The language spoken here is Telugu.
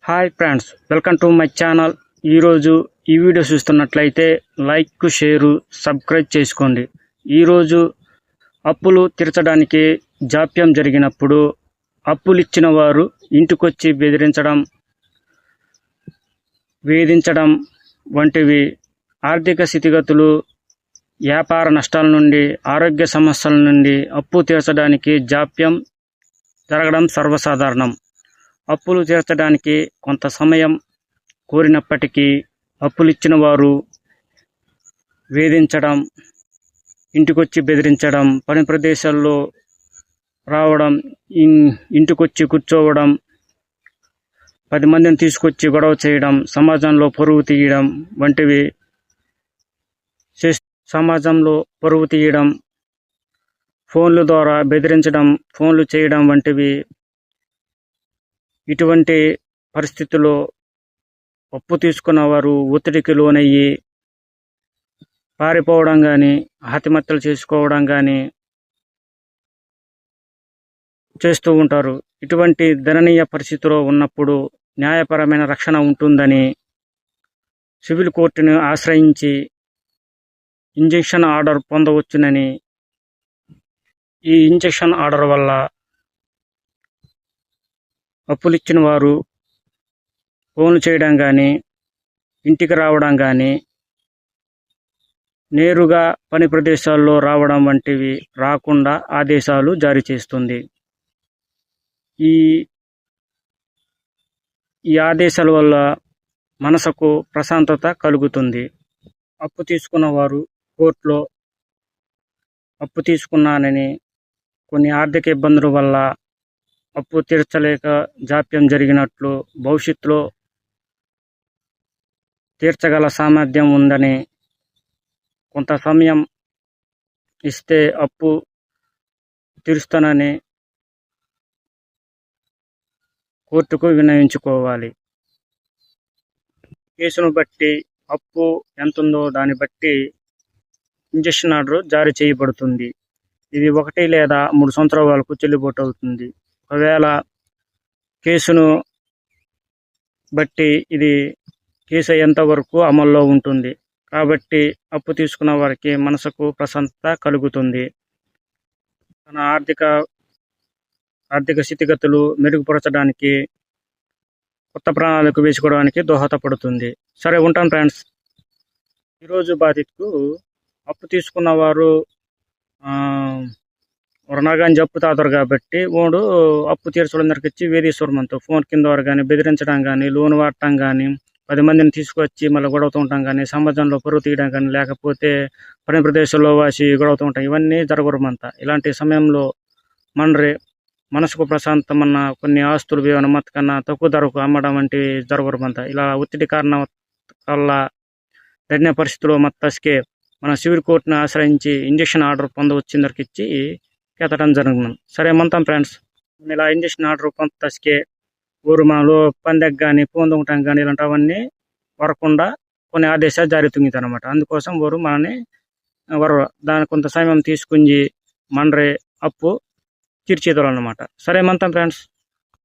Hi friends, welcome to my channel. ఈరోజు ఈ వీడియో చూస్తున్నట్లయితే లైక్, షేరు, సబ్స్క్రైబ్ చేసుకోండి. ఈరోజు అప్పులు తీర్చడానికి జాప్యం జరిగినప్పుడు అప్పులు ఇచ్చిన వారు ఇంటికొచ్చి వేధించడం వంటివి ఆర్థిక స్థితిగతులు, వ్యాపార నష్టాల నుండి, ఆరోగ్య సమస్యల నుండి అప్పు తీర్చడానికి జాప్యం జరగడం సర్వసాధారణం. అప్పులు తీర్చడానికి కొంత సమయం కోరినప్పటికీ అప్పులు ఇచ్చిన వారు వేధించడం, ఇంటికొచ్చి బెదిరించడం, పని ప్రదేశాల్లో రావడం, ఇంటికొచ్చి కూర్చోవడం, 10 మందిని తీసుకొచ్చి గొడవ చేయడం, సమాజంలో పరువు తీయడం వంటివి ఫోన్ల ద్వారా బెదిరించడం, ఫోన్లు చేయడం వంటివి. ఇటువంటి పరిస్థితుల్లో అప్పు తీసుకున్న వారు ఒత్తిడికి లోనయ్యి పారిపోవడం కానీ, ఆత్మహత్యలు చేసుకోవడం కానీ చేస్తూ ఉంటారు. ఇటువంటి దయనీయ పరిస్థితిలో ఉన్నప్పుడు న్యాయపరమైన రక్షణ ఉంటుందని సివిల్ కోర్టును ఆశ్రయించి ఇంజెక్షన్ ఆర్డర్ పొందవచ్చునని, ఈ ఇంజెక్షన్ ఆర్డర్ వల్ల అప్పులు ఇచ్చిన వారు ఫోన్లు చేయడం కానీ, ఇంటికి రావడం కానీ, నేరుగా పని ప్రదేశాల్లో రావడం వంటివి రాకుండా ఆదేశాలు జారీ చేస్తుంది. ఈ ఆదేశాల వల్ల మనసుకు ప్రశాంతత కలుగుతుంది. అప్పు తీసుకున్న వారు కోర్టులో అప్పు తీసుకున్నానని కొన్ని ఆర్థిక ఇబ్బందుల వల్ల అప్పు తీర్చలేక జాప్యం జరిగినట్లు, భవిష్యత్తులో తీర్చగల సామర్థ్యం ఉందని, కొంత సమయం ఇస్తే అప్పు తీరుస్తానని కోర్టుకు విన్నవించుకోవాలి. కేసును బట్టి, అప్పు ఎంతుందో దాన్ని బట్టి ఇంజెక్షన్ ఆర్డర్ జారీ చేయబడుతుంది. ఇది 1 లేదా 3 సంవత్సరాల వరకు చెల్లుబాటు అవుతుంది. ఒకవేళ కేసును బట్టి ఇది కేసు అయ్యేంత వరకు అమల్లో ఉంటుంది. కాబట్టి అప్పు తీసుకున్న వారికి మనసుకు ప్రశాంతత కలుగుతుంది. తన ఆర్థిక స్థితిగతులు మెరుగుపరచడానికి, కొత్త ప్రణాళిక వేసుకోవడానికి దోహదపడుతుంది. సరే, ఉంటాను ఫ్రెండ్స్. ఈరోజు బాధితుకు అప్పు తీసుకున్న వారు రుణగాని చెప్పుతారు కాబట్టి వాడు అప్పు తీర్చడానికి ఇచ్చి వేధీశ్వరమంతో ఫోన్ కింద వారు కానీ బెదిరించడం కానీ, లోన్ వాడటం కానీ, 10 మందిని తీసుకొచ్చి మళ్ళీ గొడవతూ ఉంటాం కానీ, సమాజంలో పరువు తీయడం కానీ, లేకపోతే పని ప్రదేశంలో వాసి గొడవతూ ఉంటాం. ఇవన్నీ జరగకూడదంతా. ఇలాంటి సమయంలో మనసుకు ప్రశాంతమన్న కొన్ని ఆస్తులు నమ్మకం కన్నా తక్కువ ధరకు అమ్మడం వంటివి జరగకూడదంతా. ఇలా ఒత్తిడి కారణం వల్ల జరిగిన పరిస్థితుల్లో మత్తస్కే మన సివిల్ కోర్టును ఆశ్రయించి ఇంజెక్షన్ ఆర్డర్ పొందవచ్చిందరికి ఇచ్చి కేతడం జరిగింది. సరే, మంతం ఫ్రెండ్స్. ఇలా ఇంజెక్షన్ ఆర్డర్ పొందకే ఊరు మనలో పందెక్ కానీ, ఫోన్ దొంగటం కానీ ఇలాంటివన్నీ వరకుండా కొన్ని ఆదేశాలు జారీ తుంగితాయి అనమాట. అందుకోసం ఊరు మనని దాని కొంత సమయం తీసుకుని అప్పు తీర్చేదోళ్ళు అనమాట. సరే, మంతం ఫ్రెండ్స్.